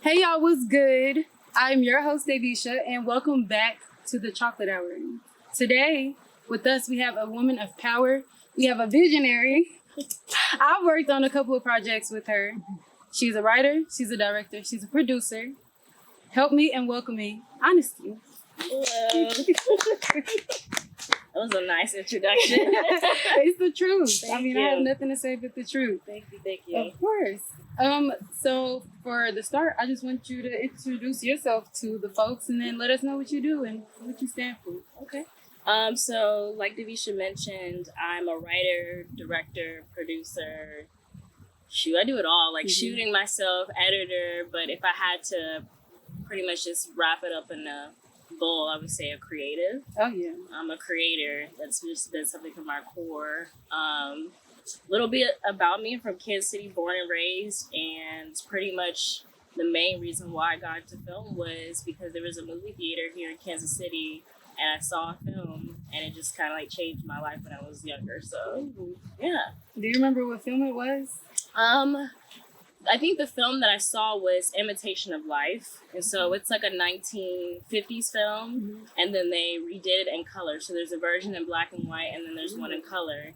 Hey y'all, what's good? I'm your host, Davisha, and welcome back to the Chocolate Hour. Today, with us, we have a woman of power. We have a visionary. I've worked on a couple of projects with her. She's a writer, she's a director, she's a producer. Help me and welcome me, Honesty. Hello. That was a nice introduction. It's the truth. Thank I you. have nothing to say but the truth. Thank you. Of course. So for the start, I just want you to introduce yourself to the folks and then let us know what you do and what you stand for. Okay. So like Davisha mentioned, I'm a writer, director, producer. Shoot, I do it all. Like shooting myself, editor. But if I had to pretty much just wrap it up in a bowl, I would say a creative. Oh yeah. I'm a creator. That's just been something from my core. Little bit about me. I'm from Kansas City, born and raised, and pretty much the main reason why I got into film was because there was a movie theater here in Kansas City, and I saw a film, and it just kind of like changed my life when I was younger. So, yeah. Do you remember what film it was? I think the film that I saw was Imitation of Life, and so it's like a 1950s film, and then they redid it in color. So there's a version in black and white, and then there's one in color.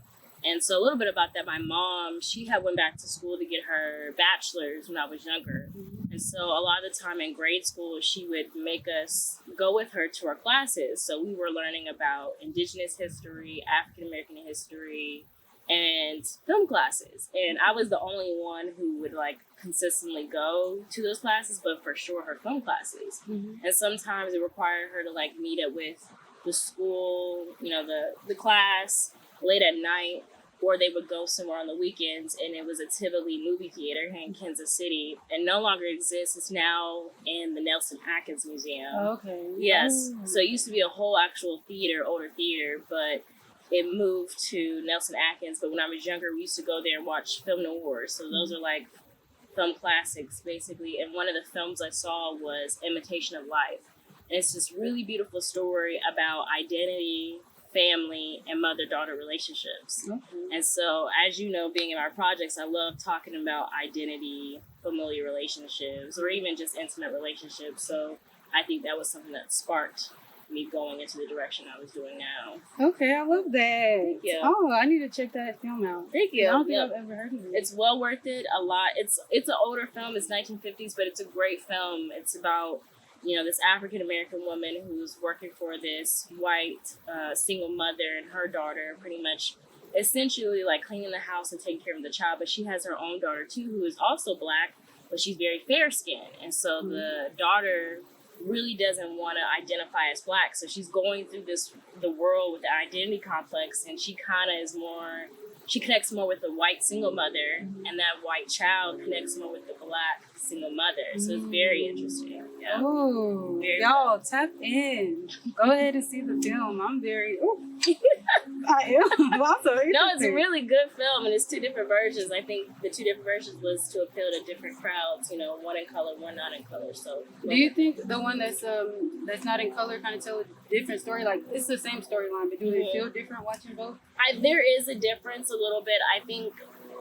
And so a little bit about that, my mom, she had went back to school to get her bachelor's when I was younger. And so a lot of the time in grade school, she would make us go with her to her classes. So we were learning about Indigenous history, African American history, and film classes. And I was the only one who would like consistently go to those classes, but for sure her film classes. And sometimes it required her to like meet up with the school, the class late at night, or they would go somewhere on the weekends, and it was a Tivoli movie theater here in Kansas City, and no longer exists. It's now in the Nelson Atkins Museum. Okay. Yes. So it used to be a whole actual theater, older theater, but it moved to Nelson Atkins. But when I was younger, we used to go there and watch film noirs. So those are like film classics, basically. And one of the films I saw was Imitation of Life. And it's this really beautiful story about identity, family, and mother-daughter relationships. And so, as you know, being in our projects, I love talking about identity, familiar relationships, or even just intimate relationships. So I think that was something that sparked me going into the direction I was doing now. Okay, I love that. Thank you. Oh, I need to check that film out. Thank you. I don't think I've ever heard of it. It's well worth it. A lot. It's an older film. It's 1950s, but it's a great film. It's about this African American woman who's working for this white single mother and her daughter, pretty much essentially like cleaning the house and taking care of the child. But she has her own daughter too, who is also black, but she's very fair skinned. And so the daughter really doesn't want to identify as black. So she's going through the world with the identity complex, and she connects more with the white single mother, and that white child connects more with the black single mother. So it's very interesting. Yeah. Oh, y'all tap in. Go ahead and see the film. I'm very. I am. Also interested. No, it's a really good film, and it's two different versions. I think the two different versions was to appeal to different crowds. One in color, one not in color. So, do you think the one that's not in color kind of tell a different story? Like it's the same storyline, but do they feel different watching both? There is a difference a little bit. I think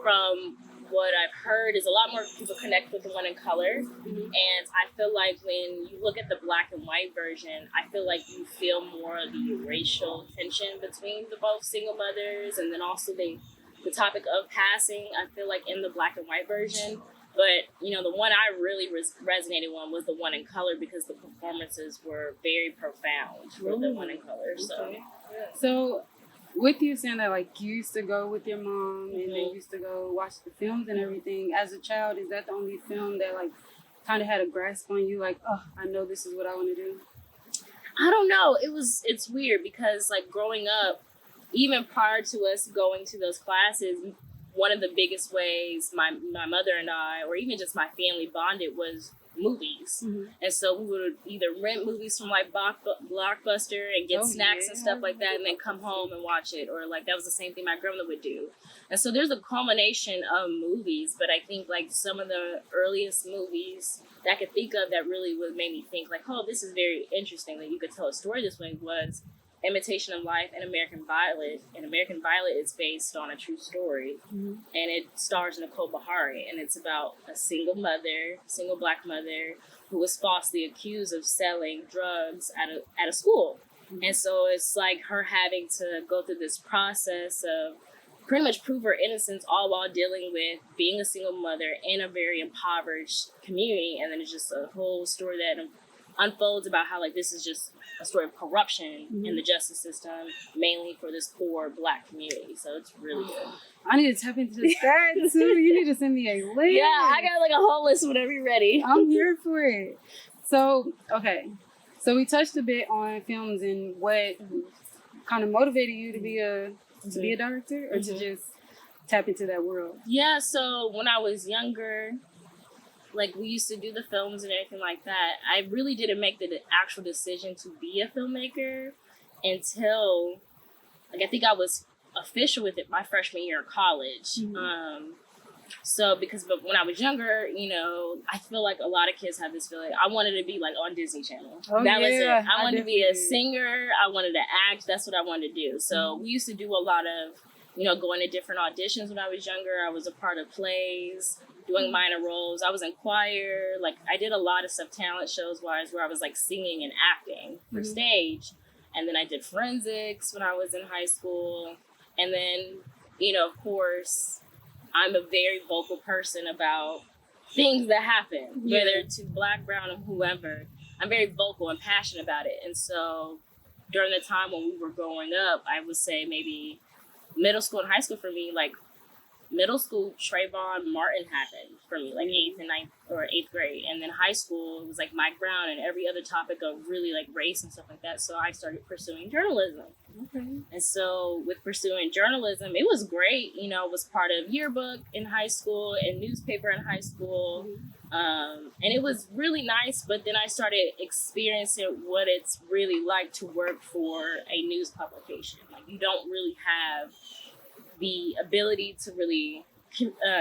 from what I've heard is a lot more people connect with the one in color. And I feel like when you look at the black and white version, I feel like you feel more of the racial tension between the both single mothers, and then also the topic of passing, I feel like in the black and white version. But, the one I really resonated on was the one in color, because the performances were very profound for the one in color. So with you saying that, like, you used to go with your mom and then you used to go watch the films and everything, as a child, is that the only film that, like, kind of had a grasp on you? Like, oh, I know this is what I want to do? I don't know. It's weird because, like, growing up, even prior to us going to those classes, one of the biggest ways my mother and I, or even just my family, bonded was movies. And so we would either rent movies from like Blockbuster and get snacks and stuff like that, and then come home and watch it. Or like that was the same thing my grandmother would do. And so there's a culmination of movies, but I think like some of the earliest movies that I could think of that really would make me think like, oh, this is very interesting that you could tell a story this way was Imitation of Life and American Violet. And American Violet is based on a true story. And it stars Nicole Bahari. And it's about a single black mother, who was falsely accused of selling drugs at a school. And so it's like her having to go through this process of pretty much prove her innocence, all while dealing with being a single mother in a very impoverished community. And then it's just a whole story that unfolds about how, like, this is just a story of corruption in the justice system, mainly for this poor black community. So it's really good. I need to tap into that too. You need to send me a link. Yeah, I got like a whole list whenever you're ready. I'm here for it. So, okay. So we touched a bit on films and what kind of motivated you to be a director, or to just tap into that world. Yeah, so when I was younger, like, we used to do the films and everything like that. I really didn't make the actual decision to be a filmmaker until, like, I think I was official with it my freshman year of college. But when I was younger, you know, I feel like a lot of kids have this feeling. I wanted to be, like, on Disney Channel. That was it. I wanted to be a singer. I wanted to act. That's what I wanted to do. So we used to do a lot of, you know, going to different auditions when I was younger. I was a part of plays, doing minor roles. I was in choir. Like, I did a lot of stuff talent shows wise where I was, like, singing and acting for stage. And then I did forensics when I was in high school. And then, you know, of course, I'm a very vocal person about things that happen, whether to black, brown, or whoever. I'm very vocal and passionate about it. And so during the time when we were growing up, I would say maybe middle school and high school for me, like, middle school, Trayvon Martin happened for me, like 8th grade. And then high school, it was like Mike Brown and every other topic of really, like, race and stuff like that. So I started pursuing journalism. And so with pursuing journalism, it was great. You know, I was part of yearbook in high school and newspaper in high school. And it was really nice. But then I started experiencing what it's really like to work for a news publication. Like, you don't really have the ability to really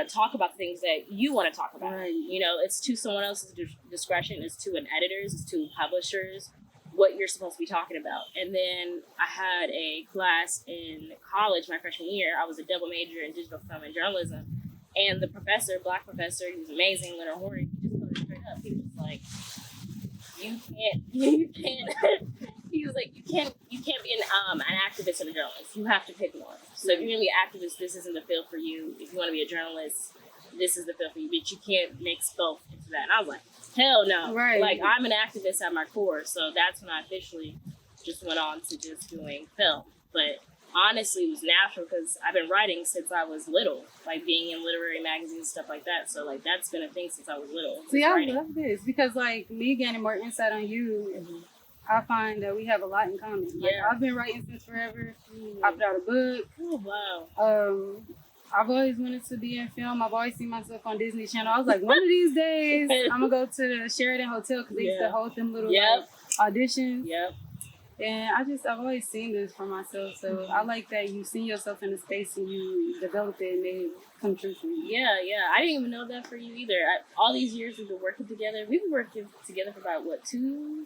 talk about things that you want to talk about. You know, it's to someone else's discretion. It's to an editor's, it's to publishers, what you're supposed to be talking about. And then I had a class in college my freshman year. I was a double major in digital film and journalism. And the professor, black professor, he was amazing, Leonard Horry, he just told it straight up. He was like, you can't, he was like, you can't be an activist and a journalist. You have to pick one. So if you're going to be an activist, this isn't the field for you. If you want to be a journalist, this is the field for you. But you can't mix both into that. And I was like, hell no. Like, I'm an activist at my core. So that's when I officially just went on to just doing film. But honestly, it was natural because I've been writing since I was little, like being in literary magazines and stuff like that. So, like, that's been a thing since I was little. See, I love this because, like, me gaining more insight on you, I find that we have a lot in common. Like, I've been writing since forever. I put out a book. Oh, wow. I've always wanted to be in film. I've always seen myself on Disney Channel. I was like, one of these days, I'm going to go to the Sheridan Hotel because they used to hold them little like, auditions. And I've always seen this for myself. So I like that you see yourself in the space and you develop it and they come true for you. Yeah. I didn't even know that for you either. All these years we've been working together. We've been working together for about, what, 2,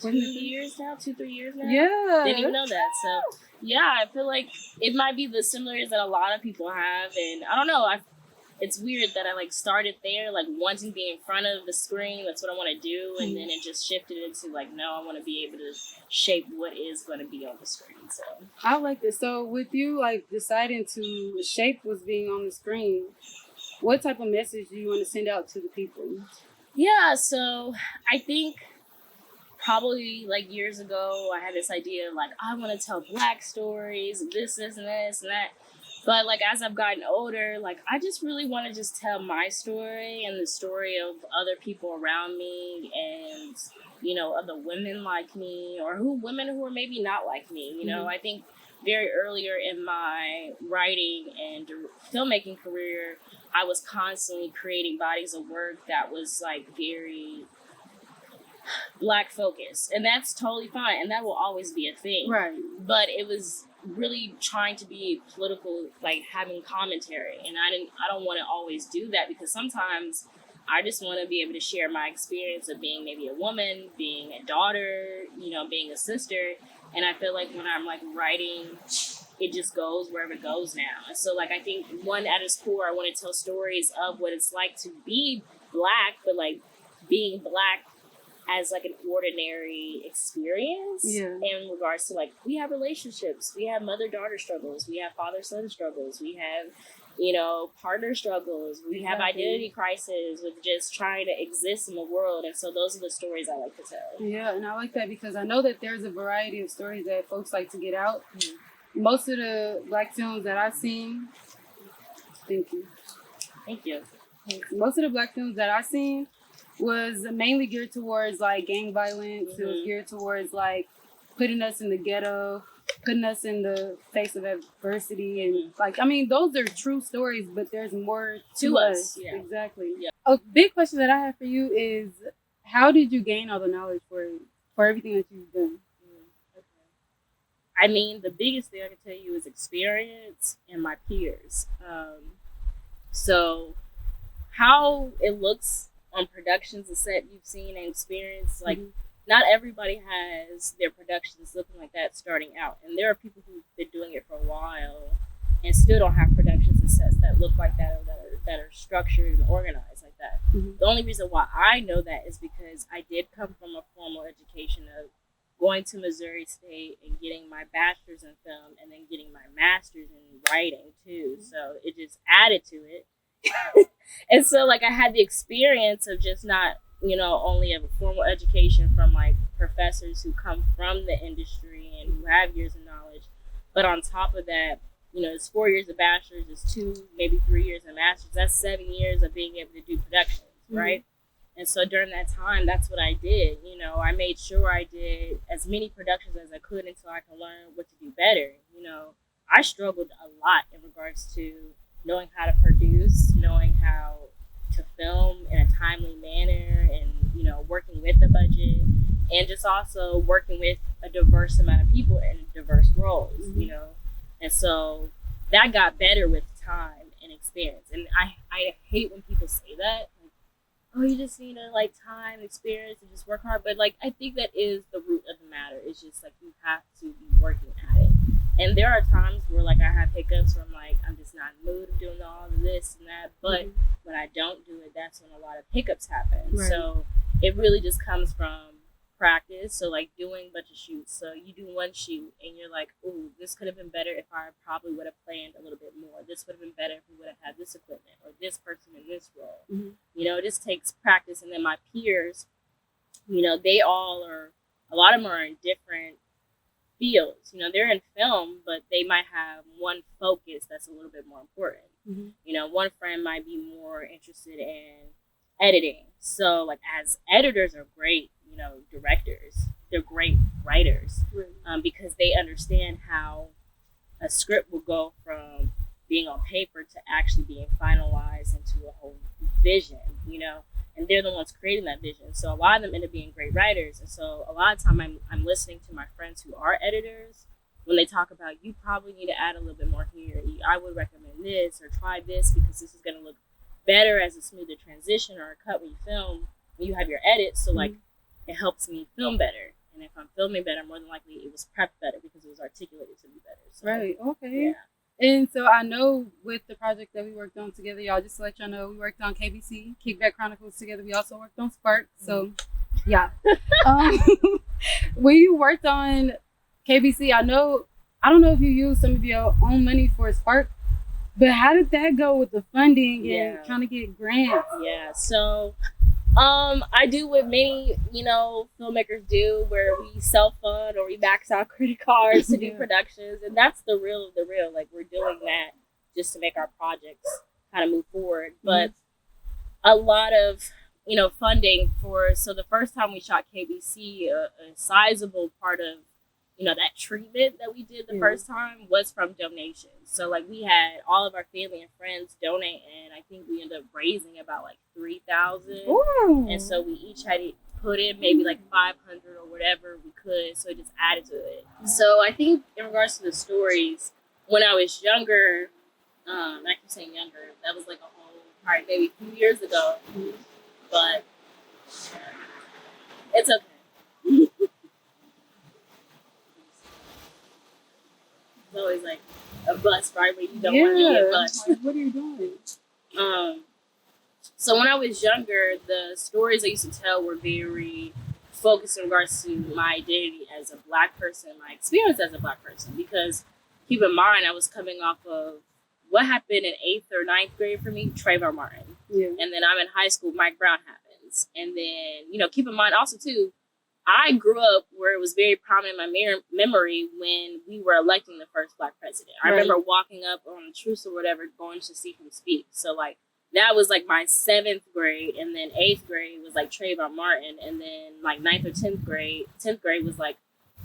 3 years now? Yeah. Didn't even know that. So, yeah, I feel like it might be the similarities that a lot of people have. And I don't know. It's weird that I, like, started there, like, wanting to be in front of the screen. That's what I want to do. And then it just shifted into, like, no, I want to be able to shape what is going to be on the screen. So I like this. So with you, like, deciding to shape what's being on the screen, what type of message do you want to send out to the people? Yeah, so I think probably, like, years ago, I had this idea, like, I want to tell Black stories, this, and this, and that. But, like, as I've gotten older, like, I just really want to just tell my story and the story of other people around me and, you know, other women like me or women who are maybe not like me. You know, I think very earlier in my writing and filmmaking career, I was constantly creating bodies of work that was, like, very Black focused. And that's totally fine. And that will always be a thing. Right. But it was really trying to be political, like having commentary, and I don't want to always do that because sometimes I just want to be able to share my experience of being maybe a woman, being a daughter, you know, being a sister, And I feel like when I'm like writing, it just goes wherever it goes now. And so like I think one at its core, I want to tell stories of what it's like to be Black, but like being Black as like an ordinary experience in regards to like we have relationships, we have mother-daughter struggles, we have father-son struggles, we have, you know, partner struggles, we have identity crises with just trying to exist in the world. And so those are the stories I like to tell. Yeah, and I like that because I know that there's a variety of stories that folks like to get out. Most of the Black films that I've seen, thank you. Most of the Black films that I've seen was mainly geared towards like gang violence. It was geared towards like putting us in the ghetto, putting us in the face of adversity, and like I mean those are true stories, but there's more to us. Yeah. Exactly. Yeah. A big question that I have for you is, how did you gain all the knowledge for everything that you've done? I mean, the biggest thing I can tell you is experience and my peers. So how it looks on productions and set you've seen and experienced, like not everybody has their productions looking like that starting out. And there are people who've been doing it for a while and still don't have productions and sets that look like that or that are structured and organized like that. The only reason why I know that is because I did come from a formal education of going to Missouri State and getting my bachelor's in film and then getting my master's in writing too. So it just added to it. And so like I had the experience of just not, you know, only of a formal education from like professors who come from the industry and who have years of knowledge, but on top of that, you know, it's 4 years of bachelor's, it's 2, maybe 3 years of master's. That's 7 years of being able to do productions, right? And so during that time, that's what I did. You know, I made sure I did as many productions as I could until I could learn what to do better. You know, I struggled a lot in regards to knowing how to produce, knowing how to film in a timely manner, and, you know, working with the budget, and just also working with a diverse amount of people in diverse roles, you know. And so that got better with time and experience. And I hate when people say that. Oh, you just need to like time, experience, and just work hard. But like, I think that is the root of the matter. It's just like you have to be working at it. And there are times where like I have hiccups where I'm like, I'm just not in the mood of doing all of this and that. But when I don't do it, that's when a lot of hiccups happen. Right. So it really just comes from practice. So like doing a bunch of shoots. So you do one shoot and you're like, ooh, this could have been better if I probably would have planned a little bit more. This would have been better if we would have had this equipment or this person in this role. You know, it just takes practice. And then my peers, you know, they all are, a lot of them are in different fields. You know, they're in film, but they might have one focus that's a little bit more important. You know, one friend might be more interested in editing. So like as editors are great, you know, directors, they're great writers, because they understand how a script will go from being on paper to actually being finalized into a whole vision, you know, and they're the ones creating that vision. So a lot of them end up being great writers. And so a lot of time I'm listening to my friends who are editors when they talk about, you probably need to add a little bit more here. I would recommend this or try this because this is going to look better as a smoother transition or a cut when you film, when you have your edits. So like it helps me film better. And if I'm filming better, more than likely it was prepped better because it was articulated to be better. So, right. Okay. Yeah. And so I know with the project that we worked on together, y'all, just to let y'all know, we worked on KBC, Kickback Chronicles together. We also worked on Spark. So yeah. When you worked on KBC, I don't know if you used some of your own money for Spark, but how did that go with the funding and trying to get grants? Yeah. So I do what many, you know, filmmakers do, where we self-fund or we max out credit cards to do productions. And that's the real of the real. Like, we're doing that just to make our projects kind of move forward. But a lot of, you know, funding so the first time we shot KBC, a sizable part of, you know, that treatment that we did the first time was from donations. So like we had all of our family and friends donate, and I think we ended up raising about like $3,000. And so we each had to put in maybe like 500 or whatever we could. So it just added to it. So I think in regards to the stories, when I was younger, I keep saying younger, that was like a whole, probably maybe a few years ago. But it's okay. It's always like a bus ride where you don't want to be a bus. Like, what are you doing? So when I was younger, the stories I used to tell were very focused in regards to my identity as a Black person, my experience as a Black person. Because keep in mind, I was coming off of what happened in 8th or 9th grade for me, Trayvon Martin. Yeah. And then I'm in high school, Mike Brown happens. And then, keep in mind also too, I grew up where it was very prominent in my memory when we were electing the first Black president. I remember walking up on the truce or whatever, going to see him speak. So like, that was like my 7th grade, and then 8th grade was like Trayvon Martin, and then like 9th or 10th grade was like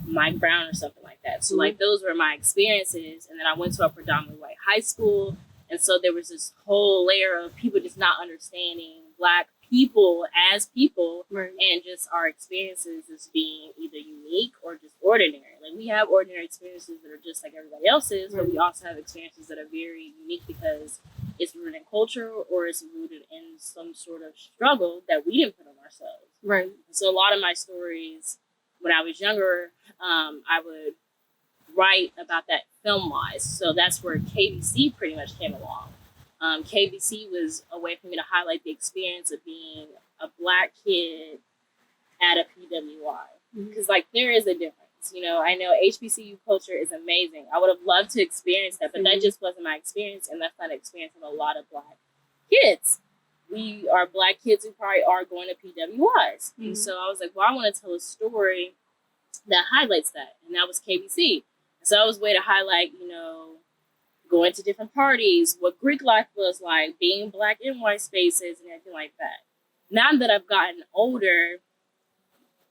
Mike Brown or something like that. So like those were my experiences, and then I went to a predominantly white high school, and so there was this whole layer of people just not understanding Black people as people, and just our experiences as being either unique or just ordinary. Like we have ordinary experiences that are just like everybody else's, but we also have experiences that are very unique because it's rooted in culture or it's rooted in some sort of struggle that we didn't put on ourselves. Right. So a lot of my stories when I was younger, I would write about that film-wise. So that's where KBC pretty much came along. KBC was a way for me to highlight the experience of being a Black kid at a PWI. Because like there is a difference. I know HBCU culture is amazing. I would have loved to experience that, but that just wasn't my experience, and that's not an experience of a lot of Black kids. We are Black kids who probably are going to PWIs. And so I was like, well, I want to tell a story that highlights that, and that was KBC. And so I was a way to highlight, going to different parties, what Greek life was like, being Black in white spaces, and everything like that. Now that I've gotten older,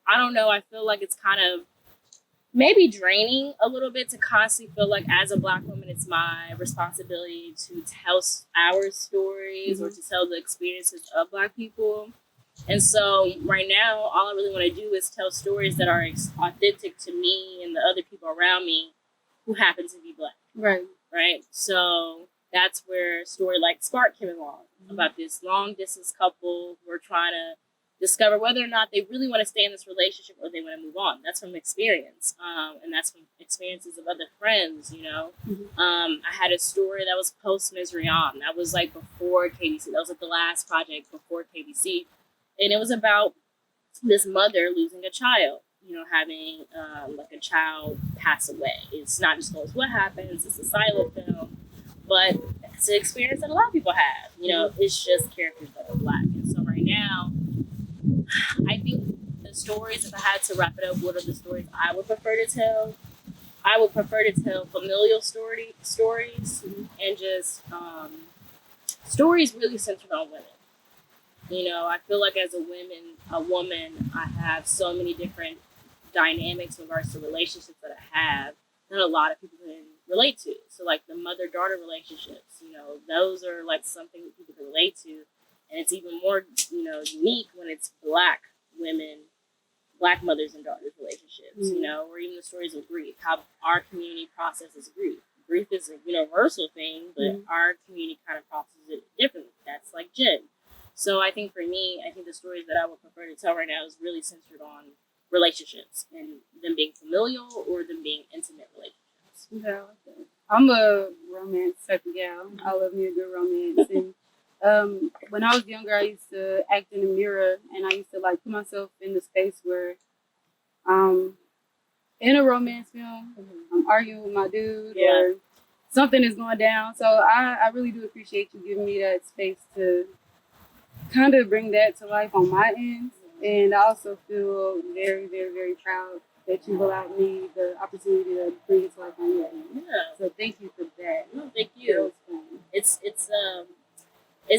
I don't know, I feel like it's kind of maybe draining a little bit to constantly feel like as a Black woman, it's my responsibility to tell our stories or to tell the experiences of Black people. And so right now, all I really want to do is tell stories that are authentic to me and the other people around me who happen to be Black. Right. So that's where a story like Spark came along about this long distance couple who are trying to discover whether or not they really want to stay in this relationship or they want to move on. That's from experience. And that's from experiences of other friends, I had a story that was post Misery On. That was like before KBC. That was like the last project before KBC. And it was about this mother losing a child, having like a child pass away. It's not disclosed what happens. It's a silent film. But it's an experience that a lot of people have. It's just characters that are Black. And so right now, I think the stories, if I had to wrap it up, what are the stories I would prefer to tell? I would prefer to tell familial stories and just stories really centered on women. I feel like as a woman, I have so many different dynamics in regards to relationships that I have that a lot of people can relate to. So like the mother-daughter relationships, those are like something that people can relate to. And it's even more, unique when it's Black women, Black mothers and daughters relationships, or even the stories of grief, how our community processes grief. Grief is a universal thing, but our community kind of processes it differently. That's like Jen. So I think for me, the stories that I would prefer to tell right now is really centered on relationships and them being familial or them being intimate relationships. Yeah, I like that. I'm a romance type of gal. I love me a good romance. And when I was younger, I used to act in the mirror, and I used to like put myself in the space where in a romance film, I'm arguing with my dude or something is going down. So I really do appreciate you giving me that space to kind of bring that to life on my end. And I also feel very, very, very proud that you've allowed me the opportunity to bring it to life on your end. Yeah. So thank you for that. No, thank you. It's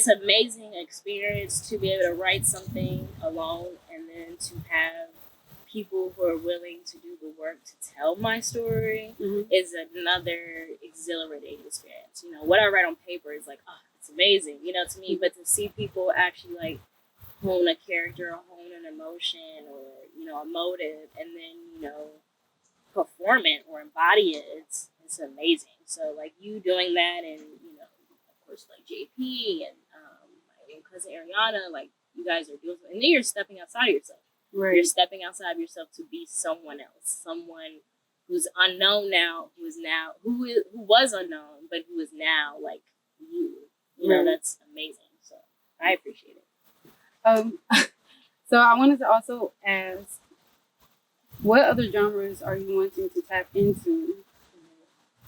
an amazing experience to be able to write something alone and then to have people who are willing to do the work to tell my story is another exhilarating experience. What I write on paper is like, oh, it's amazing, to me, but to see people actually like hone a character or hone an emotion or, a motive and then, perform it or embody it, it's amazing. So like you doing that and, of course like JP and my cousin Ariana, like you guys are doing, and then you're stepping outside of yourself. Right. You're stepping outside of yourself to be someone else, someone who's unknown now, who was unknown, but who is now like you. You know, that's amazing. So I appreciate it. So I wanted to also ask, what other genres are you wanting to tap into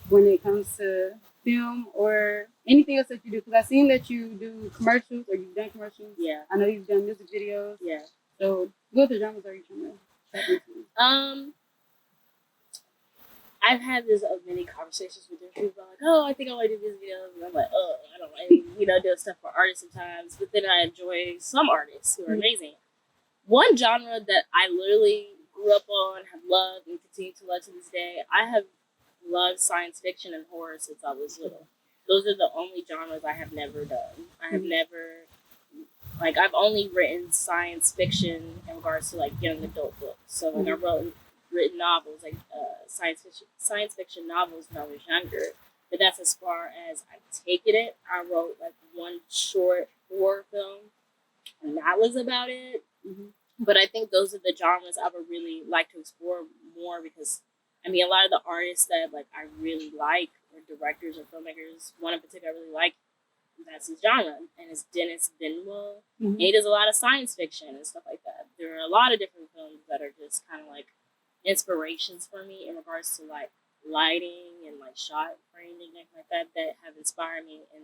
when it comes to film or anything else that you do? Because I've seen that you do commercials, or you've done commercials. Yeah. I know you've done music videos. Yeah. So what other genres are you trying to tap into? I've had this many conversations with different people like, oh, I think I want to do music videos, and I'm like, oh, I don't like, doing stuff for artists sometimes, but then I enjoy some artists who are amazing. One genre that I literally grew up on, have loved, and continue to love to this day, I have loved science fiction and horror since I was little. Those are the only genres I have never done. I have never, I've only written science fiction in regards to young adult books. So I've written novels, science fiction novels when I was younger. But that's as far as I've taken it. I wrote one short horror film, and that was about it. But I think those are the genres I would really like to explore more, because a lot of the artists that I really like, or directors or filmmakers, one in particular I really like, that's his genre, and it's Dennis Villeneuve. And he does a lot of science fiction and stuff like that. There are a lot of different films that are just kind of inspirations for me in regards to lighting and shot framing and like that have inspired me in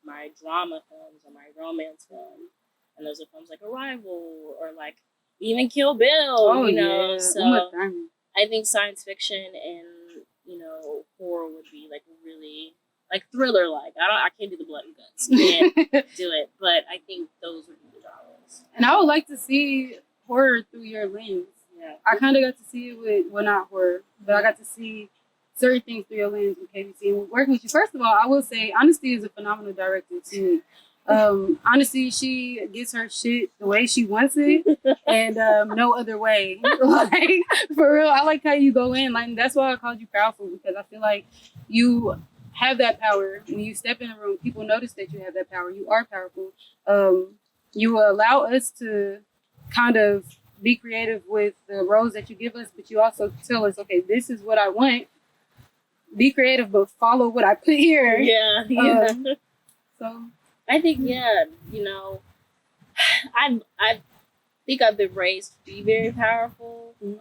my drama films or my romance films. And those are films like Arrival or even Kill Bill. Yeah. So I think science fiction and horror would be really thriller. I can't do the blood and guts. Can't do it. But I think those would be the genres. And I would like to see horror through your lens. Yeah. I kind of got to see it with, well, not horror, but I got to see certain things through your lens with KBC. And working with you, first of all, I will say, Honesty is a phenomenal director to me. Honestly, she gets her shit the way she wants it, and no other way. For real, I like how you go in. That's why I called you powerful, because I feel like you have that power. When you step in a room, people notice that you have that power. You are powerful. You allow us to kind of be creative with the roles that you give us, but you also tell us, okay, this is what I want. Be creative, but follow what I put here. Yeah. So I think, I think I've been raised to be very powerful. When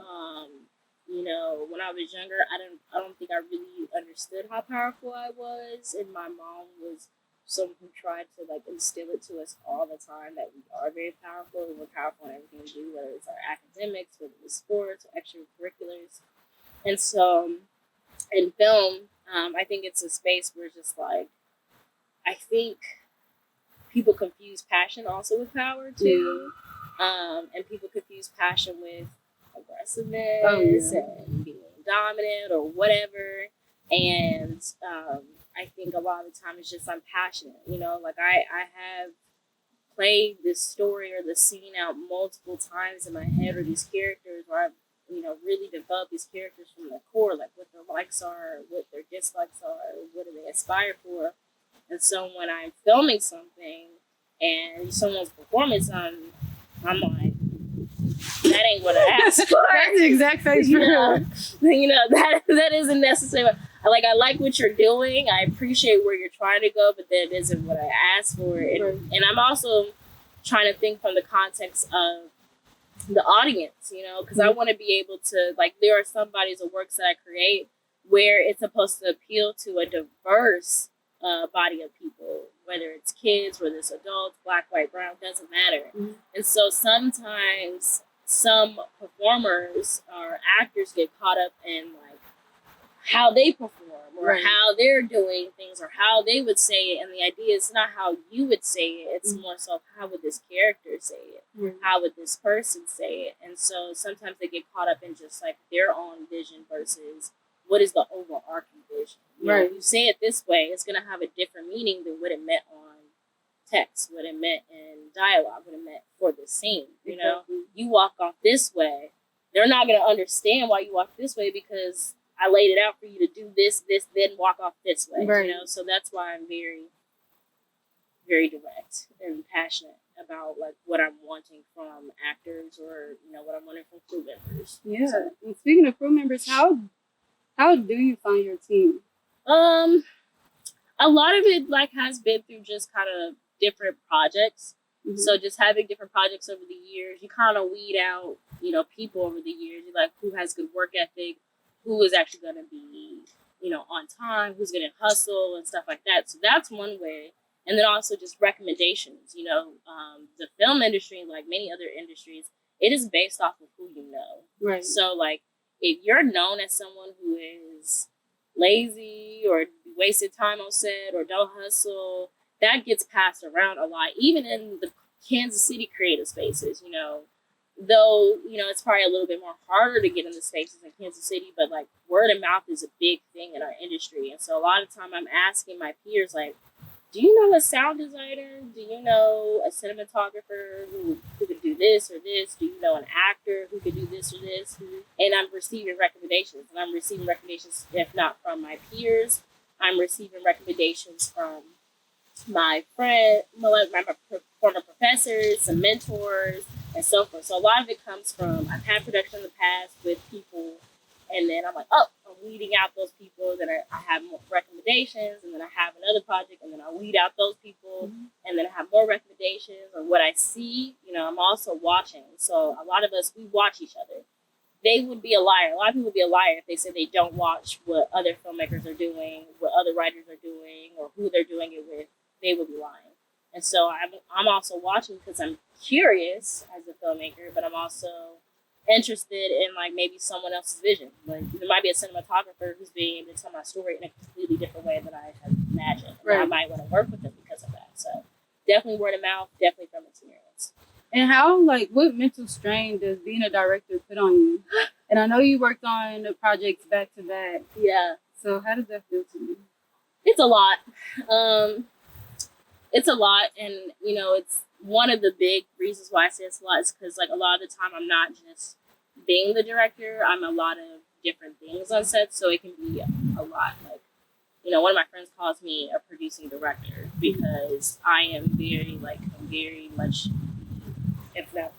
I was younger, I don't think I really understood how powerful I was, and my mom was someone who tried to instill it to us all the time that we are very powerful, and we're powerful in everything we do, whether it's our academics, whether it's sports or extracurriculars. And so in film, I think it's a space where just I think people confuse passion also with power too. And people confuse passion with aggressiveness and being dominant or whatever. And I think a lot of the time it's just I'm passionate. I have played this story or this scene out multiple times in my head, or these characters, or I've really developed these characters from the core, what their likes are, what their dislikes are, what do they aspire for. And so when I'm filming something and someone's performance, I'm like, that ain't what I asked for. That's the exact face for her. That isn't necessary. I like what you're doing. I appreciate where you're trying to go, but that isn't what I asked for. And I'm also trying to think from the context of the audience, because I want to be able to, there are some bodies of works that I create where it's supposed to appeal to a diverse body of people, whether it's kids, whether it's adults, black, white, brown, doesn't matter. And so sometimes some performers or actors get caught up in how they perform or how they're doing things or how they would say it, and the idea is not how you would say it, it's more so how would this character say it, how would this person say it. And so sometimes they get caught up in just their own vision versus what is the overarching vision. If you say it this way, it's going to have a different meaning than what it meant on text, what it meant in dialogue, what it meant for the scene. You walk off this way, they're not going to understand why you walk this way, because I laid it out for you to do this, then walk off this way. So that's why I'm very, very direct and passionate about what I'm wanting from actors or what I'm wanting from crew members. Yeah. So. And speaking of crew members, how How do you find your team? A lot of it like has been through just kind of different projects. Mm-hmm. So just having different projects over the years, you kind of weed out, people over the years. You like who has good work ethic, who is actually going to be, on time, who's going to hustle and stuff like that. So that's one way. And then also just recommendations. The film industry, like many other industries, it is based off of who you know. Right. So like if you're known as someone who is lazy or wasted time on set or don't hustle, that gets passed around a lot, even in the Kansas City creative spaces, though, it's probably a little bit more harder to get in the spaces in Kansas City, but like word of mouth is a big thing in our industry. And so a lot of time I'm asking my peers, like, do you know a sound designer? Do you know a cinematographer who could do this or this? Do you know an actor who could do this or this? And I'm receiving recommendations. And I'm receiving recommendations, if not from my peers, I'm receiving recommendations from my friend, my former professors, some mentors, and so forth. So a lot of it comes from, I've had production in the past with people, and then I'm like, oh, I'm weeding out those people. Then I have more recommendations, and then I have another project, and then I weed out those people, and then I have more recommendations. Or what I see, I'm also watching. So a lot of us, we watch each other. They would be a liar. A lot of people would be a liar if they said they don't watch what other filmmakers are doing, what other writers are doing, or who they're doing it with. They would be lying. And so I'm also watching because I'm curious as a filmmaker, but I'm also interested in like maybe someone else's vision. Like there might be a cinematographer who's being able to tell my story in a completely different way than I had imagined. Right. I might want to work with them because of that. So definitely word of mouth, definitely from experience. And how, what mental strain does being a director put on you? And I know you worked on the projects back to back. Yeah. So how does that feel to you? It's a lot. It's a lot. And, it's one of the big reasons why I say it's a lot is because, a lot of the time I'm not just being the director. I'm a lot of different things on set. So it can be a lot. One of my friends calls me a producing director because I am very much, if not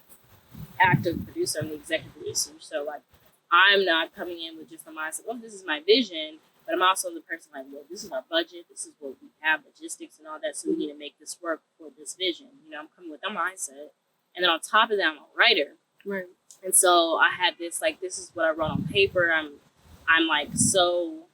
active producer, I'm the executive producer. So I'm not coming in with just the mindset, oh, this is my vision, but I'm also the person well, this is our budget, this is what we have, logistics and all that, so we need to make this work for this vision. I'm coming with a mindset. And then on top of that, I'm a writer. Right. And so I had this, this is what I wrote on paper. I'm so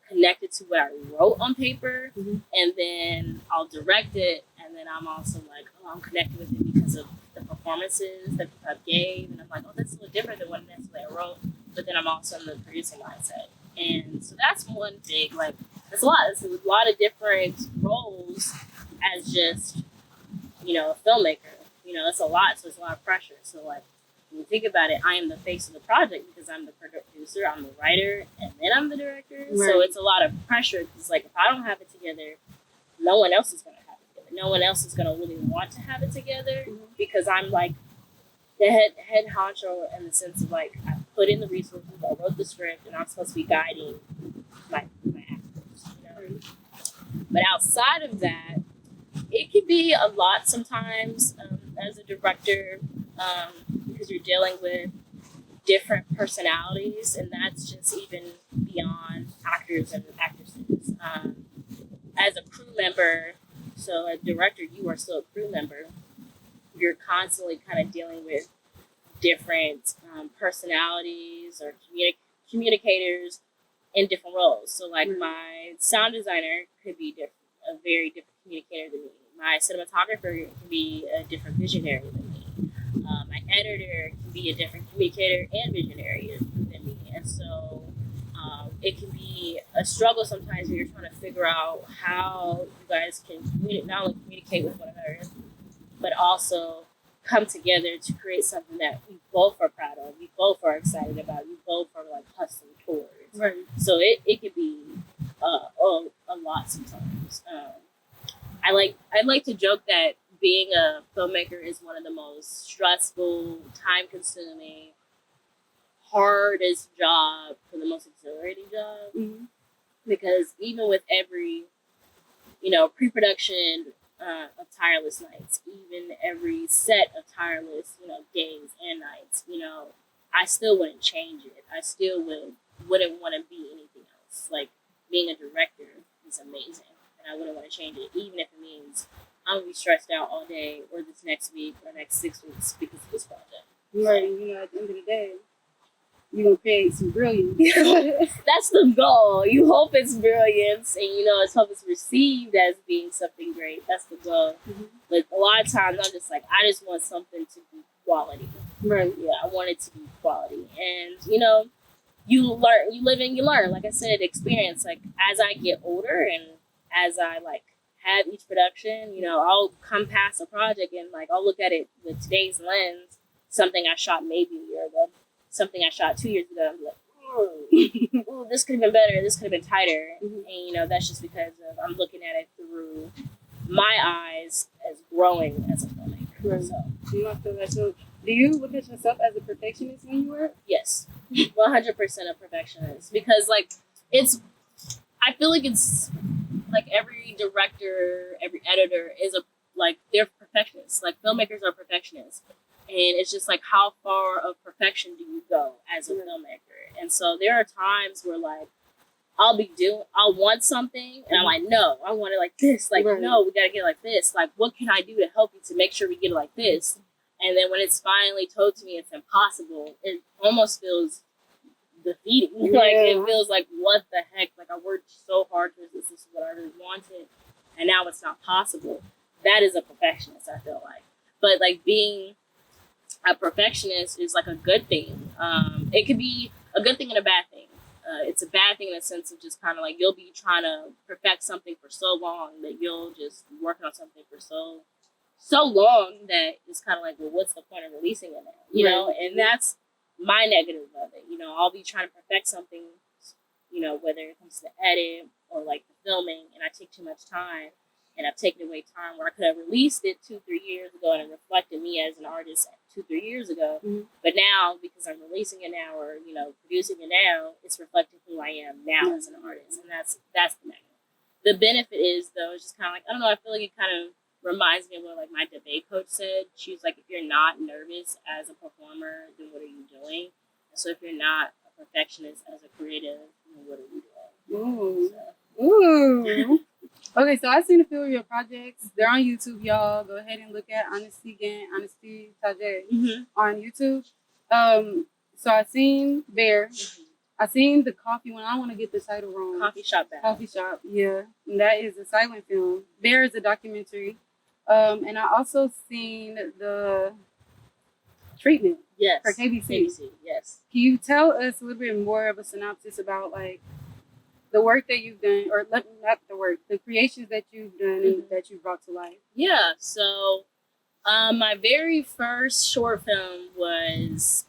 connected to what I wrote on paper, and then I'll direct it, and then I'm also I'm connected with it because of the performances that people have gave, and I'm oh, that's a little different than what necessarily I wrote, but then I'm also in the producing mindset. And so that's one big, it's a lot. It's a lot of different roles as just, a filmmaker. It's a lot, so it's a lot of pressure. So when you think about it, I am the face of the project because I'm the producer, I'm the writer, and then I'm the director. Right. So it's a lot of pressure because, if I don't have it together, no one else is going to have it together. No one else is going to really want to have it together because I'm the head honcho in the sense of I put in the resources, I wrote the script, and I'm supposed to be guiding my actors. But outside of that, it could be a lot sometimes as a director because you're dealing with different personalities, and that's just even beyond actors and actresses. As a crew member, so a director, you are still a crew member. You're constantly kind of dealing with different personalities or communicators in different roles. So my sound designer could be a very different communicator than me. My cinematographer can be a different visionary than me. My editor can be a different communicator and visionary than me. And so it can be a struggle sometimes when you're trying to figure out how you guys can not only communicate with one another, but also come together to create something that we both are proud of, we both are excited about, we both are hustling towards. Right. So it could be a lot sometimes. I like to joke that being a filmmaker is one of the most stressful, time-consuming, hardest job for the most exhilarating job. Because even with every, pre-production of tireless nights, even every set of tireless, days and nights, I still wouldn't change it. I still wouldn't want to be anything experience. Like, being a director is amazing, and I wouldn't want to change it, even if it means I'm gonna be stressed out all day, or this next week, or next 6 weeks because of this project. Right, you know, at the end of the day, you're gonna create some brilliance. That's the goal. You hope it's brilliance, and it's hope it's received as being something great. That's the goal. Mm-hmm. But a lot of times I'm just like, I just want something to be quality. Right. Yeah, I want it to be quality. And you learn, you live and you learn. Like I said, experience. Like, as I get older and as I have each production, I'll come past a project and I'll look at it with today's lens. Something I shot maybe a year ago, something I shot 2 years ago. I'm like, ooh, this could have been better. This could have been tighter. Mm-hmm. And that's just because I'm looking at it through my eyes as growing as a filmmaker. Right. So you must feel that too. Do you look at yourself as a perfectionist when you work? Yes, 100% a perfectionist, because I feel like it's every director, every editor is they're perfectionists. Filmmakers are perfectionists, and it's just how far of perfection do you go as a filmmaker? And so there are times where I'll want something, and I'm like, no, I want it like this. No, we gotta get it like this. What can I do to help you to make sure we get it like this? And then when it's finally told to me it's impossible, it almost feels defeating. Yeah. It feels like, what the heck? I worked so hard for this. This is what I really wanted, and now it's not possible. That is a perfectionist, I feel like. But being a perfectionist is a good thing. It could be a good thing and a bad thing. It's a bad thing in the sense of just kind of you'll be trying to perfect something for so long that you'll just be working on something for so long that it's kind of well, what's the point of releasing it now? You know, and that's my negative of it. I'll be trying to perfect something, whether it comes to the edit or the filming, and I take too much time, and I've taken away time where I could have released it 2-3 years ago and it reflected me as an artist 2-3 years ago. Mm-hmm. But now, because I'm releasing it now, or producing it now, it's reflecting who I am now as an artist, and that's the negative. The benefit is, though, it's just kind of I don't know, I feel like it kind of reminds me of what my debate coach said. She was like, if you're not nervous as a performer, then what are you doing? And so if you're not a perfectionist as a creative, then what are you doing? Ooh. Okay, so I've seen a few of your projects. They're on YouTube, y'all. Go ahead and look at Honesty Tajay on YouTube. So I seen Bear. Mm-hmm. I seen the coffee one. I don't want to get the title wrong. Coffee Shop, yeah. And that is a silent film. Bear is a documentary. And I also seen the treatment. Yes. For KBC. Yes. Can you tell us a little bit more of a synopsis about the work that you've done, or not the work, the creations that you've done and that you brought to life? Yeah. So my very first short film was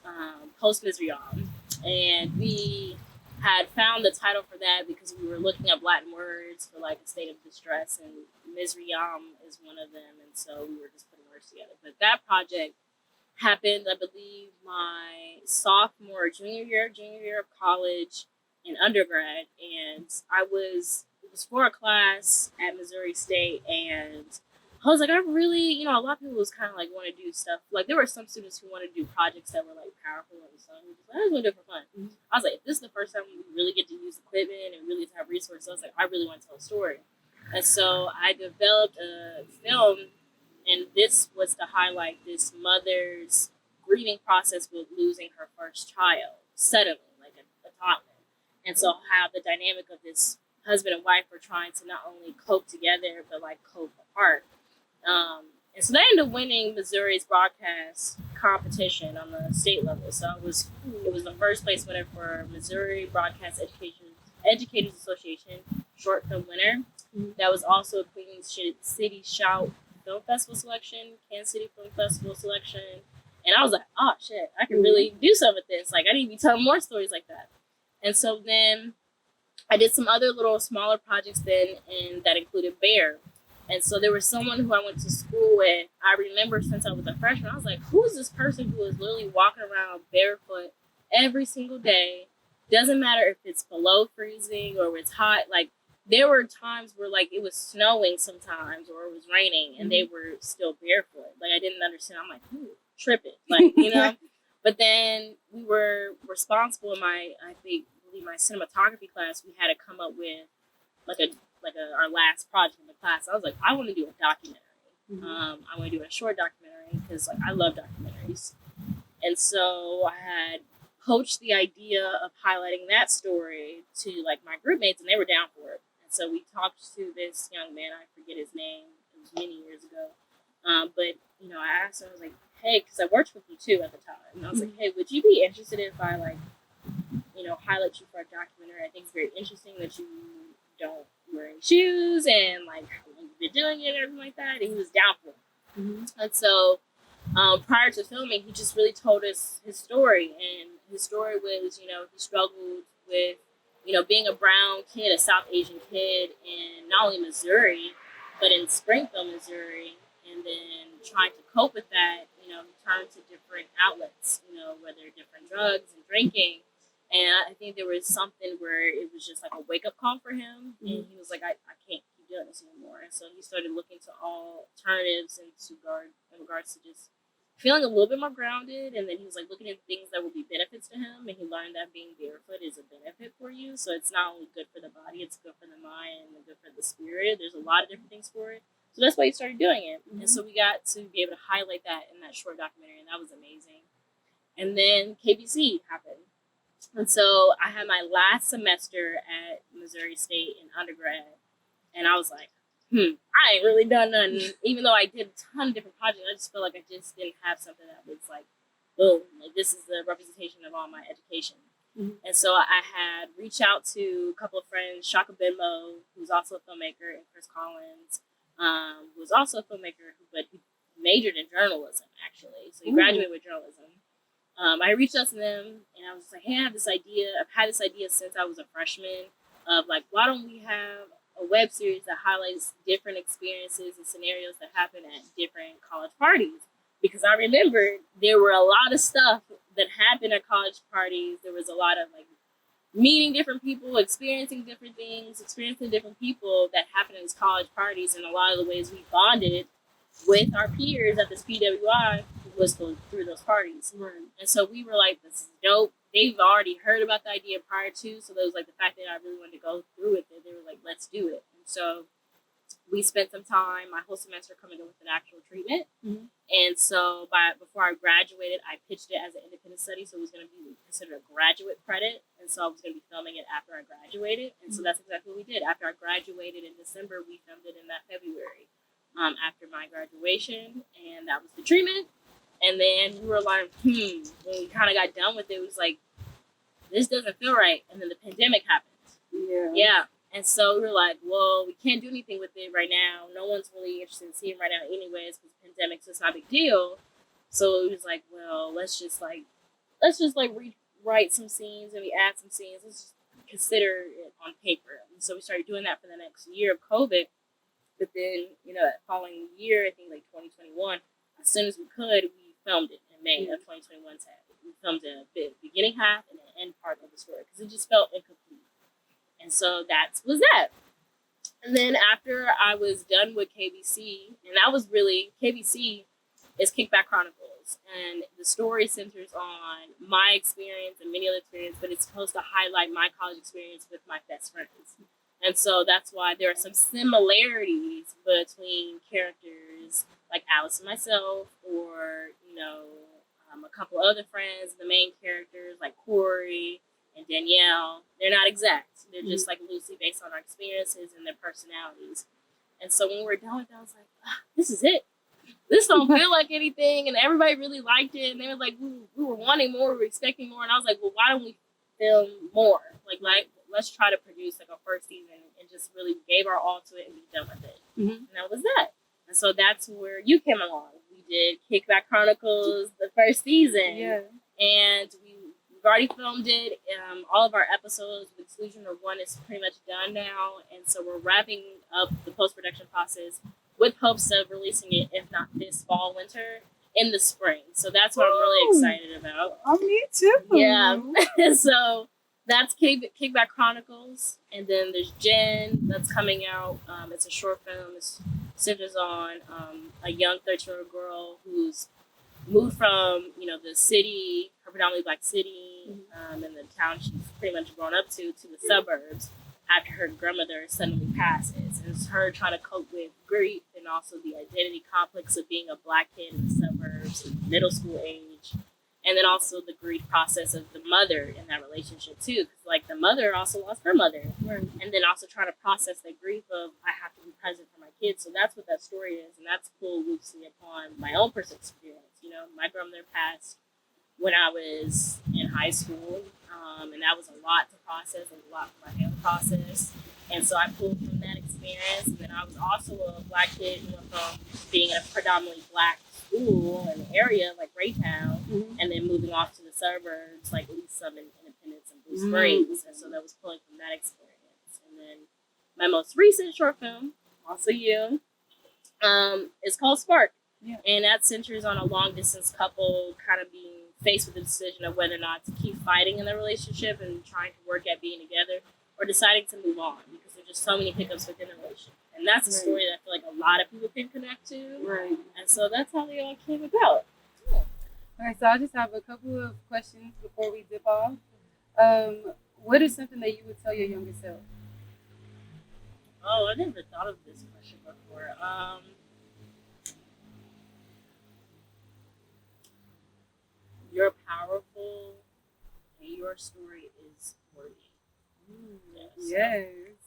Post Misery Yam, and we had found the title for that because we were looking up Latin words for a state of distress, and Misery Yam is one of them, and so we were just putting words together. But that project happened, I believe, my junior year of college in undergrad, and it was for a class at Missouri State, and I was I really, a lot of people was kind of want to do stuff. There were some students who wanted to do projects that were powerful, and some who just I just want to do it for fun. Mm-hmm. I was if this is the first time we really get to use equipment and really have resources, I was I really want to tell a story. And so I developed a film, and this was to highlight this mother's grieving process with losing her first child suddenly, a toddler. And so how the dynamic of this husband and wife were trying to not only cope together, but cope apart. And so they ended up winning Missouri's broadcast competition on the state level. So it was the first place winner for Missouri Broadcast Educators Association short film winner. Mm-hmm. That was also a Queen City Shout Film Festival selection, Kansas City Film Festival selection. And I was oh shit, I can really do something with this. I need to be telling more stories like that. And so then I did some other little smaller projects then, and that included Bear. And so there was someone who I went to school with. I remember since I was a freshman, I was who is this person who is literally walking around barefoot every single day? Doesn't matter if it's below freezing or it's hot. There were times where it was snowing sometimes, or it was raining, and they were still barefoot. I didn't understand. I'm who tripping? But then we were responsible in I think my cinematography class, we had to come up with our last project in the class. I was like, I want to do a documentary. I want to do a short documentary because like I love documentaries, and so I had poached the idea of highlighting that story to like my group mates, and they were down for it. And so we talked to this young man. I forget his name. It was many years ago. But you know, I asked him. I was like, "Hey," because I worked with you too at the time, and I was like, "Hey, would you be interested if I like, you know, highlight you for a documentary? I think it's very interesting that you don't wear any shoes and like you've been doing it and everything like that." And he was down for it. And so prior to filming, he just really told us his story, and his story was, you know, he struggled with, you know, being a brown kid, a South Asian kid in not only Missouri, but in Springfield, Missouri, and then trying to cope with that, you know, he turned to different outlets, you know, whether different drugs and drinking. And I think there was something where it was just like a wake-up call for him, and he was like, I can't keep doing this anymore. And so he started looking to all alternatives in regards to just feeling a little bit more grounded. And then he was like looking at things that would be benefits to him, and he learned that being barefoot is a benefit for you. So it's not only good for the body, it's good for the mind and good for the spirit. There's a lot of different things for it. So that's why he started doing it. And so we got to be able to highlight that in that short documentary, and that was amazing. And then KBC happened. And so I had my last semester at Missouri State in undergrad, and I was like, I ain't really done nothing. Even though I did a ton of different projects, I just felt like I just didn't have something that was like, boom, like this is the representation of all my education. And so I had reached out to a couple of friends, Shaka Benmo, who's also a filmmaker, and Chris Collins, who was also a filmmaker, but he majored in journalism, actually. So he graduated with journalism. I reached out to them, and I was like, hey, I have this idea. I've had this idea since I was a freshman of like, why don't we have a web series that highlights different experiences and scenarios that happen at different college parties? Because I remembered there were a lot of stuff that happened at college parties. There was a lot of like meeting different people, experiencing different things, experiencing different people that happened at these college parties. And a lot of the ways we bonded with our peers at this PWI was through those parties. And so we were like, this is dope. They've already heard about the idea prior to, so there was like the fact that I really wanted to go through with it. They were like, let's do it. And so we spent some time, my whole semester, coming up with an actual treatment. And so before I graduated, I pitched it as an independent study, so it was going to be considered a graduate credit. And so I was going to be filming it after I graduated. And so that's exactly what we did. After I graduated in December, we filmed it in that February after my graduation, and that was the treatment. And then we were like, when we kind of got done with it, it was like, this doesn't feel right. And then the pandemic happened. Yeah. And so we were like, well, we can't do anything with it right now. No one's really interested in seeing it right now anyways, because the pandemic's just not a big deal. So it was like, well, let's just rewrite some scenes, and we add some scenes. Let's just consider it on paper. And so we started doing that for the next year of COVID. But then, you know, that following year, I think like 2021, as soon as we could, we filmed it in May of 2021. We filmed a bit, beginning half and the end part of the story, because it just felt incomplete. And so that was that. And then after I was done with KBC, and that was really, KBC is Kickback Chronicles. And the story centers on my experience and many other experiences, but it's supposed to highlight my college experience with my best friends. And so that's why there are some similarities between characters like Alice and myself, or, you know, a couple other friends, the main characters like Corey and Danielle. They're not exact. They're just like loosely based on our experiences and their personalities. And so when we were done with that, I was like, this is it. This don't feel like anything. And everybody really liked it. And they were like, we were wanting more, we were expecting more. And I was like, well, why don't we film more? Like let's try to produce like a first season and just really gave our all to it and be done with it. And that was that. And so that's where you came along. We did Kickback Chronicles, the first season. And we've already filmed it. All of our episodes, with exclusion of one, is pretty much done now. And so we're wrapping up the post-production process with hopes of releasing it, if not this fall, winter, in the spring. So that's what I'm really excited about. Oh, me too. Yeah. So that's Kickback Chronicles. And then there's Jen that's coming out. It's a short film. It centers on a young 13-year-old girl who's moved from, the city, her predominantly black city, and the town she's pretty much grown up to the suburbs after her grandmother suddenly passes. And it's her trying to cope with grief and also the identity complex of being a black kid in the suburbs, middle school age. And then also the grief process of the mother in that relationship too, because like the mother also lost her mother, Right. and then also trying to process the grief of I have to be present for my kids. So that's what that story is, and that's pulled loosely upon my own personal experience. My grandmother passed when I was in high school, and that was a lot to process, and a lot for my family to process. And so I pulled from that experience. And then I was also a black kid who went from being in a predominantly black school in the area, like Raytown, and then moving off to the suburbs, like East Summit, Independence, and Blue Springs. And so that was pulling from that experience. And then my most recent short film, also you, is called Spark. Yeah. And that centers on a long distance couple kind of being faced with the decision of whether or not to keep fighting in the relationship and trying to work at being together, or deciding to move on because there's just so many hiccups within the relationship. And that's a story that I feel like a lot of people can connect to. Right. And so that's how they all came about. Okay, so I just have a couple of questions before we dip off. What is something that you would tell your younger self? Oh, I never thought of this question before. You're powerful, and your story is worthy. Yes.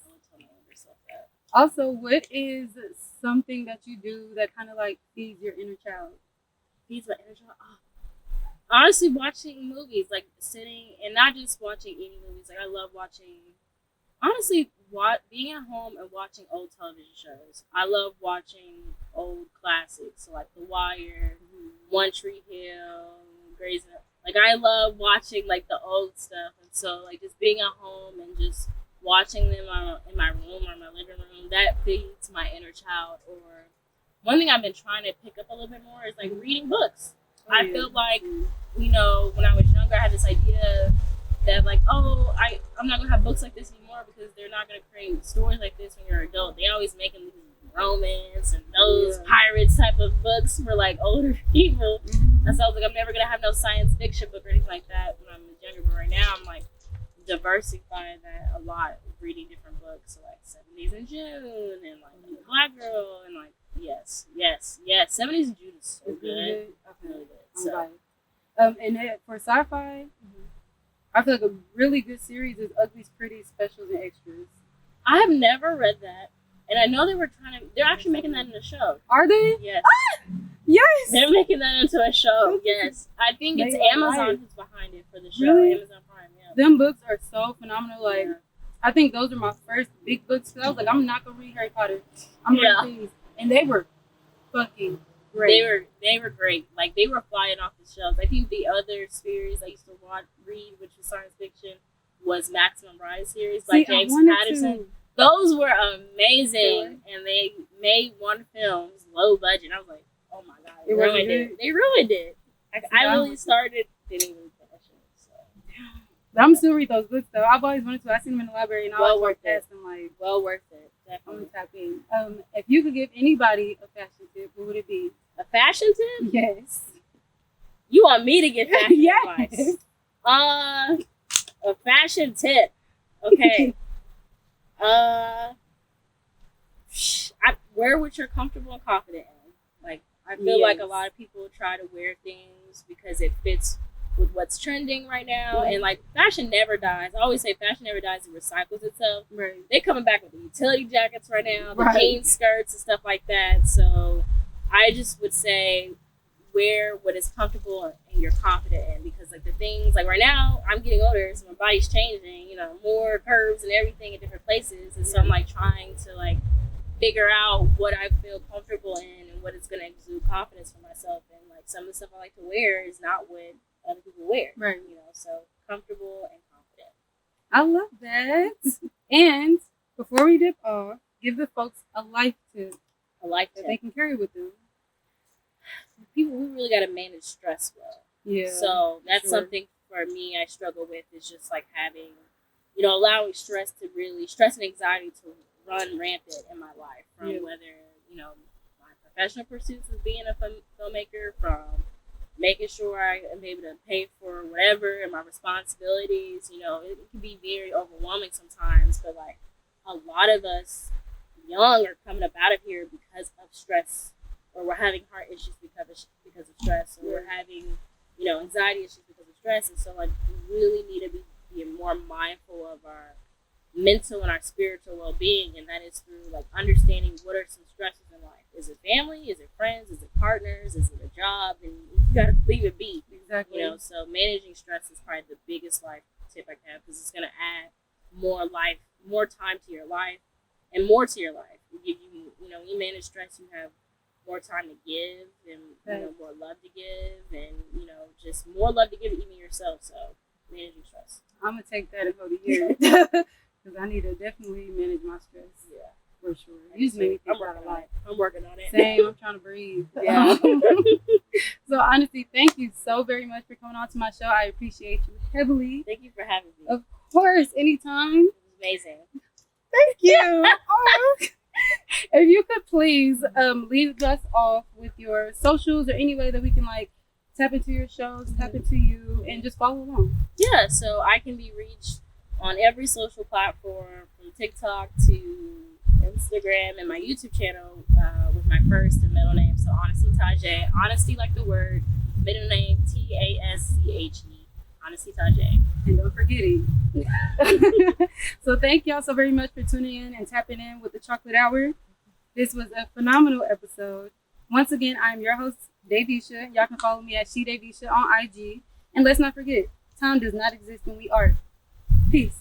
I would tell my younger self that. Also, what is something that you do that kind of like feeds your inner child? Feeds my inner child. Honestly, watching movies, like sitting and not just watching any movies. Like I love watching. Honestly, being at home and watching old television shows. I love watching old classics, so like The Wire, One Tree Hill, Grey's Anatomy. Like I love watching like the old stuff, and so like just being at home and just watching them in my room or my living room, that feeds my inner child. Or one thing I've been trying to pick up a little bit more is like reading books. I feel like, when I was younger, I had this idea that like, I'm not gonna have books like this anymore because they're not gonna create stories like this when you're an adult. They always making these romance and those pirates type of books for like older people. And so I was like, I'm never gonna have no science fiction book or anything like that when I'm younger. But right now, I'm like diversifying that a lot, reading different books, so like 70s in June and like Black Girl and like yes. 70s in June is so good. Really good. So. Right. And then for sci-fi, I feel like a really good series is Ugly's Pretty Specials and Extras. I have never read that, and I know they're actually making that into a show. Are they? Yes. Yes! They're making that into a show, yes. I think it's Amazon who's behind it for the show. Really? Amazon Prime, yeah. Them books are so phenomenal. Like, I think those are my first big books. So I was like, I'm not going to read Harry Potter. I'm reading these. And they were fucking great. They were great. Like, they were flying off the shelves. I think the other series I used to read, which was science fiction, was Maximum Ride series by James Patterson. Those were amazing. And they made one film, low budget. I was like, oh my God. They really did. I really didn't even finish it. So. I'm still read those books though. I've always wanted to. I seen them in the library and I always walk past them like, well worth it. Definitely. I'm tap in. If you could give anybody a fashion tip, what would it be? A fashion tip? Yes. You want me to get fashion yes. advice? A fashion tip. Okay. Wear what you're comfortable and confident in. Like, I feel like a lot of people try to wear things because it fits with what's trending right now. And like, fashion never dies. I always say fashion never dies. It recycles itself. Right. They're coming back with the utility jackets right now, the jean skirts and stuff like that. So I just would say wear what is comfortable and you're confident in, because like the things like right now I'm getting older, so my body's changing, more curves and everything in different places. And so I'm like trying to like figure out what I feel comfortable in and what is going to exude confidence for myself. And like some of the stuff I like to wear is not what other people wear. Right. So comfortable and confident. I love that. And before we dip off, give the folks a life tip. A life that tip they can carry with them. People, we really got to manage stress well. Yeah. So that's something for me I struggle with, is just like having, allowing stress and anxiety to run rampant in my life, from whether, my professional pursuits of being a filmmaker, from making sure I am able to pay for whatever and my responsibilities. You know, it can be very overwhelming sometimes, but like a lot of us young are coming up out of here because of stress, or we're having heart issues because of stress, or we're having, you know, anxiety issues because of stress. And so like we really need to be more mindful of our mental and our spiritual well-being, and that is through like understanding what are some stresses in life. Is it family? Is it friends? Is it partners? Is it a job? And you gotta leave it be. Exactly. You know, so managing stress is probably the biggest life tip I can have, because it's gonna add more life, more time to your life, and more to your life. It give you, you know, when you manage stress, you have more time to give, and you know, more love to give, and you know, just more love to give even yourself. So managing stress. I'm gonna take that and go to you because I need to definitely manage my stress. Yeah, for sure. You just made me think about a lot. I'm working on it. Same. I'm trying to breathe. Yeah. So honestly, thank you so very much for coming on to my show. I appreciate you heavily. Thank you for having me. Of course, anytime. It was amazing. Thank you. Oh. If you could please leave us off with your socials or any way that we can like tap into your shows, tap into you, and just follow along. Yeah, so I can be reached on every social platform, from TikTok to Instagram, and my YouTube channel with my first and middle name. So Honesty Tajay. Honesty like the word, middle name Tasche. Honesty Tajay. And don't forget it. So thank y'all so very much for tuning in and tapping in with the Chocolate Hour. This was a phenomenal episode. Once again, I'm your host, Davisha. Y'all can follow me at SheDavisha on IG. And let's not forget, time does not exist when we art. Peace.